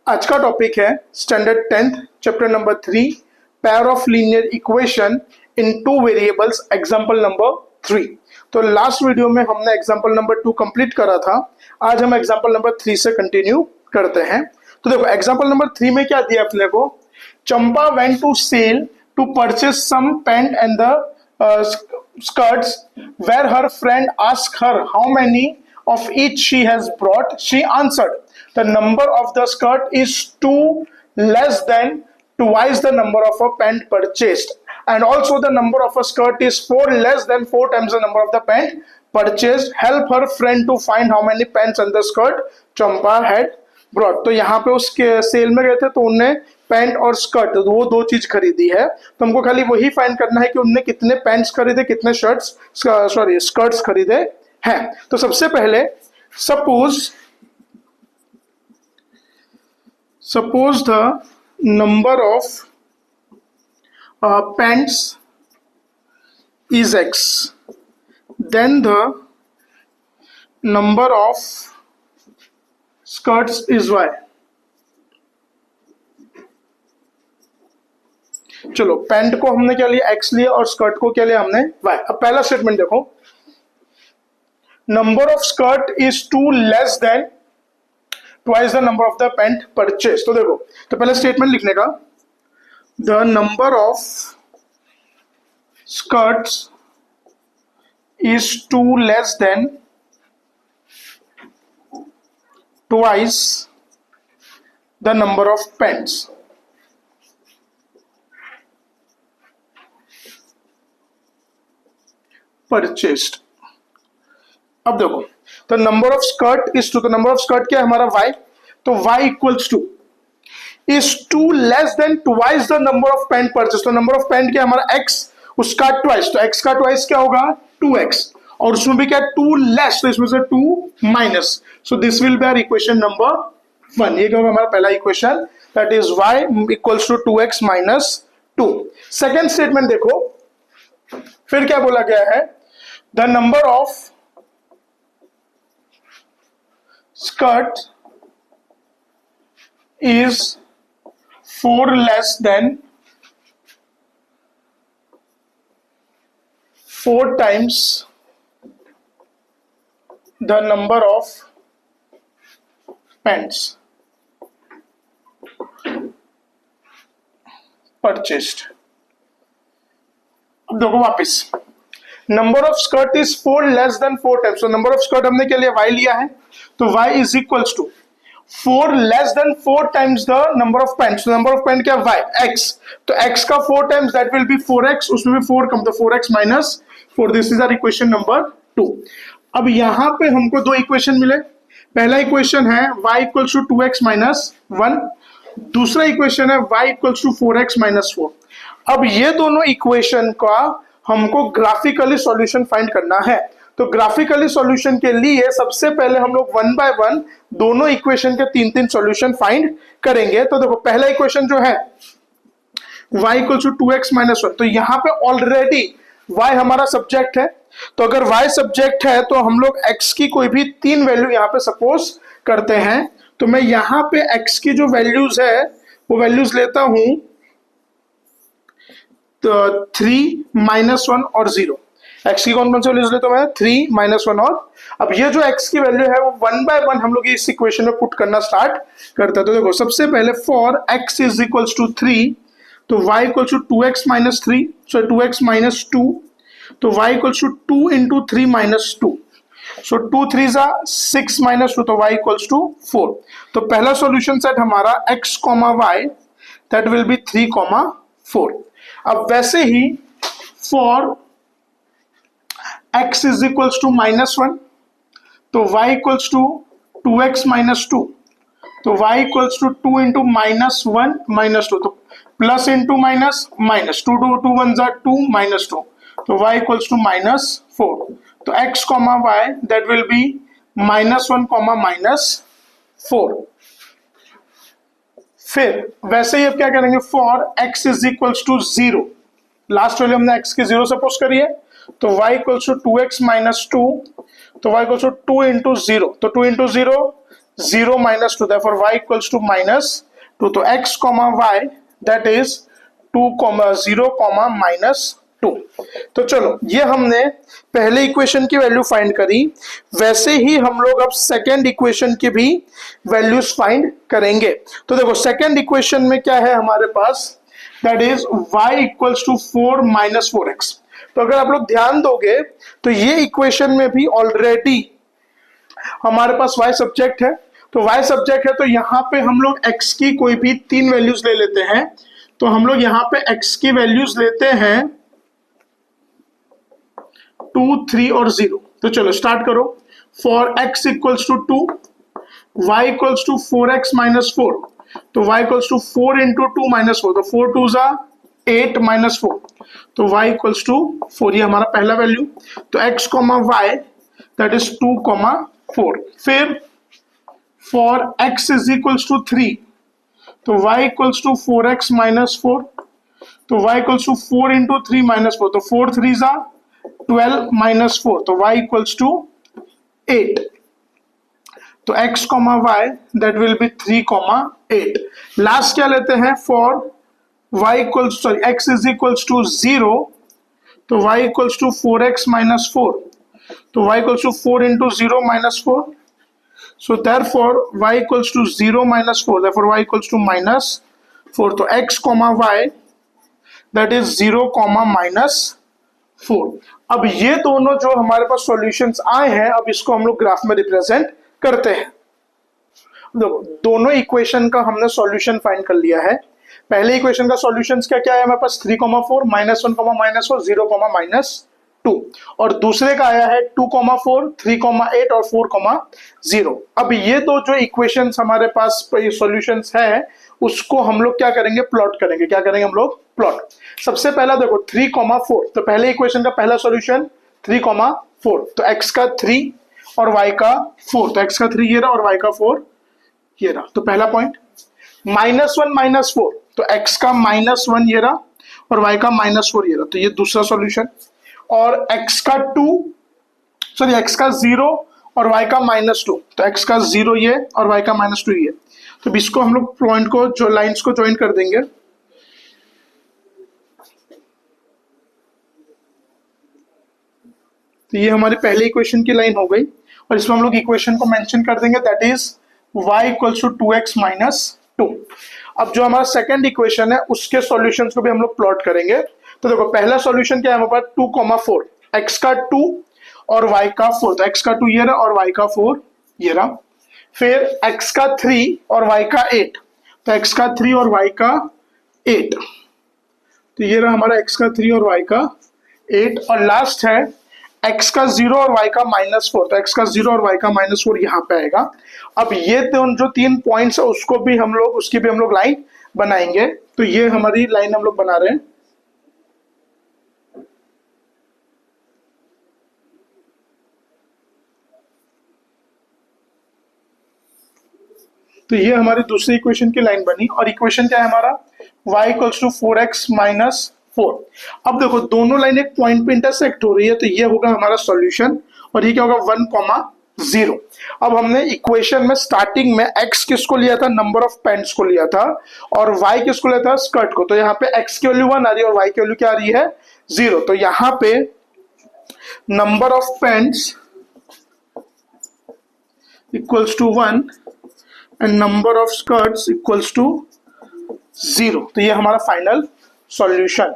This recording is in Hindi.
आज का टॉपिक है standard 10th chapter number 3 pair of linear equation in two variables example number 3। तो लास्ट वीडियो में हमने एग्जांपल नंबर 2 कंप्लीट करा था। आज हम एग्जांपल नंबर 3 से कंटिन्यू करते हैं। तो देखो एग्जांपल नंबर 3 में क्या दिया अपने को, Champa went to sale to purchase some pant and the skirts where her friend asked her how many of each she has brought. She answered the number of the skirt is 2 less than twice the number of a pant purchased, and also the number of a skirt is 4 less than 4 times the number of the pant purchased. Help her friend to find how many pants and the skirt Champa had brought. तो यहाँ पे उसके सेल में गए थे तो उनने पैंट और स्कर्ट वो दो चीज खरीदी है, तो हमको खाली वही फाइंड करना है कि उनने कितने पैंट्स खरीदे, कितने स्कर्ट्स खरीदे हैं। तो सबसे पहले suppose the number of pants is x, then the number of skirts is y. चलो पैंट को हमने क्या लिया, x लिया, और स्कर्ट को क्या लिया हमने, y। अब पहला स्टेटमेंट देखो, number of skirt is 2 less than twice the number of the pant purchase. तो देखो, तो पहला स्टेटमेंट लिखने का, the number of skirts is 2 less than twice the number of pants. Purchased. अब देखो, तो नंबर ऑफ स्कर्ट इज 2, तो नंबर ऑफ स्कर्ट क्या है हमारा y, तो y equals two is 2 less than twice the number of pant purchase. तो नंबर ऑफ पैंट क्या है हमारा x, उसका ट्वाइस, तो x का ट्वाइस क्या होगा 2x, और उसमें भी क्या 2 लेस, तो इसमें से 2 minus, so this will be our equation number 1। ये क्या होगा हमारा पहला equation, that is y equals to 2x minus 2। Second statement देखो, फिर क्या बोला गया है, the number of skirt is 4 less than 4 times the number of pants purchased। अब देखो वापस, number of skirt is 4 less than 4 times, तो नंबर ऑफ स्कर्ट हमने क्या लिया, y लिया है, तो y is equals to 4 less than 4 times the number of pants. Number of pant क्या y x, तो x का 4 times that will B 4x, उसमें भी 4 कम, तो 4x minus 4, this is our equation number 2। अब यहां पे हमको दो इक्वेशन मिले, पहला इक्वेशन है y equals to 2x minus 1, दूसरा इक्वेशन है y equals to 4x minus 4। अब ये दोनों इक्वेशन का हमको ग्राफिकली सॉल्यूशन फाइंड करना है। तो ग्राफिकली सॉल्यूशन के लिए सबसे पहले हम लोग 1 बाय 1 दोनों इक्वेशन के 3-3 सॉल्यूशन फाइंड करेंगे। तो देखो पहला इक्वेशन जो है y equals to 2x minus 1, तो यहाँ पे ऑलरेडी y हमारा सब्जेक्ट है, तो अगर y सब्जेक्ट है तो हम लोग x की कोई भी 3 वैल्यू यहाँ पे सपोज करते हैं। तो मैं यहाँ पे x की जो वैल्यूज है वो वैल्यूज लेता हूं, तो 3, -1 और 0। x की कौन कौन सी वैल्यूज लेता हूं मैं, 3, -1 और, अब ये जो x की वैल्यू है वो 1 बाय 1 हम लोग इस इक्वेशन में पुट करना स्टार्ट करते हैं। तो देखो सबसे पहले for x is equals to 3, तो y equals to 2x minus 3, so 2x minus 2, तो y equals to 2 into 3 minus 2, so 2 3 6 minus 2, तो y इक्वल्स टू 4। तो पहला सॉल्यूशन सेट हमारा x, y that will be 3, 4। अब वैसे ही for x is equals to -1, तो y equals to 2x minus 2, तो y equals to 2 into -1 minus 2, तो plus into minus minus 2, 2 1 2 minus 2, तो y इक्वल्स टू -4। तो x, y that will be -1, -4। फिर वैसे ही अब क्या करेंगे, for x is equals to 0, last value हमने x की 0 सपोज करी है, तो y equals to 2x minus 2, तो y इक्वल्स टू 2 इंटू 0, तो 2 into 0 0 minus 2, therefore y equals to minus 2. तो x comma y that is 2 comma 0 comma minus 2. तो चलो ये हमने पहले इक्वेशन की वैल्यू फाइंड करी, वैसे ही हम लोग अब सेकेंड इक्वेशन की भी वैल्यूज फाइंड करेंगे। तो देखो सेकेंड इक्वेशन में क्या है हमारे पास, that is y equals to 4 minus 4x। तो अगर आप लोग ध्यान दोगे तो ये इक्वेशन में भी ऑलरेडी हमारे पास y सब्जेक्ट है, तो y सब्जेक्ट है तो यहाँ पे हम लोग x की कोई भी 3 वैल्यूज ले लेते हैं। तो हम लोग यहाँ पे x की वैल्यूज लेते हैं 2, 3 और 0। तो चलो स्टार्ट करो। For x equals to 2, y equals to 4x minus 4, तो y equals to 4 into 2 minus 4, तो 4 2 जा 8 माइनस 4, तो y इक्वल्स टू 4, ये हमारा पहला वैल्यू। तो x comma y that is 2 comma 4। फिर for x is equals to 3, तो y equals to 4x minus 4, तो y equals to 4 into 3 minus 4, तो 4 3 जा 12 माइनस 4, तो y इक्वल्स टू 8। तो x comma y that will be 3 comma 8। Last क्या लेते हैं, for y equals sorry x is equals to 0, तो y equals to 4x minus 4, तो y equals to 4 into 0 minus 4, so therefore y equals to 0 minus 4, therefore y equals to minus 4। तो x comma y that is 0 comma minus 4। अब ये दोनों जो हमारे पास सॉल्यूशंस आए हैं, अब इसको हम लोग ग्राफ में रिप्रेजेंट करते हैं। देखो दोनों इक्वेशन का हमने सॉल्यूशन फाइंड कर लिया है। पहले इक्वेशन का सॉल्यूशंस क्या क्या है हमारे पास, 3, 4, -1, -4, 0, -2, और दूसरे का आया है 2, 4, 3, 8 और 4, 0। अब ये दो जो इक्वेशंस हमारे पास सॉल्यूशंस है उसको हम लोग क्या करेंगे, प्लॉट करेंगे। क्या करेंगे हम लोग, प्लॉट। सबसे पहला देखो 3, 4, तो पहले इक्वेशन का पहला सॉल्यूशन 3, 4, तो x का 3 और y का 4, तो x का 3 ये रहा और y का 4 ये रहा। तो पहला पॉइंट। -1 -4, तो x का -1 ये रहा और y का -4 ये रहा, तो ये दूसरा सॉल्यूशन। और x का 0 और y का -2, तो x का 0 ये और y का -2 ये। तो इसको हम लोग पॉइंट को जो लाइंस को ज्वाइन कर देंगे। तो ये हमारी पहले इक्वेशन की लाइन हो गई और इसमें हम लोग इक्वेशन को मेंशन कर देंगे, that is y equals to 2x minus 2। अब जो हमारा सेकंड इक्वेशन है उसके सॉल्यूशंस को भी हम लोग प्लॉट करेंगे। तो देखो पहला सॉल्यूशन क्या है हमारे पास, 2, 4, x का 2 और y का 4, तो x का 2 ये रहा और y का 4 ये रहा। फिर x का 3 और y का 8, तो x का 3 और y का 8, तो ये रहा हमारा x का 3 और y का 8। और लास्ट है x का 0 और y का -4, तो x का 0 और y का -4 यहाँ पे आएगा। अब ये जो 3 पॉइंट्स है उसको भी हम लोग उसकी भी हम लोग लाइन बनाएंगे। तो ये हमारी लाइन हम लोग बना रहे हैं। तो ये हमारी दूसरी इक्वेशन की लाइन बनी और इक्वेशन क्या है हमारा, y equals to 4x minus 4। अब देखो दोनों लाइन एक पॉइंट पे इंटरसेक्ट हो रही है, तो ये होगा हमारा सॉल्यूशन और ये क्या होगा 1, 0। अब हमने इक्वेशन में स्टार्टिंग में x किसको लिया था, नंबर ऑफ पैंट्स को लिया था, और y किसको लिया था, स्कर्ट को। तो यहाँ पे x की वैल्यू 1 आ रही है और y की वैल्यू क्या आ रही है, 0। तो यहाँ पे number of pants equals to 1 and number of skirts equals to 0। तो ये हमारा फाइनल सॉल्यूशन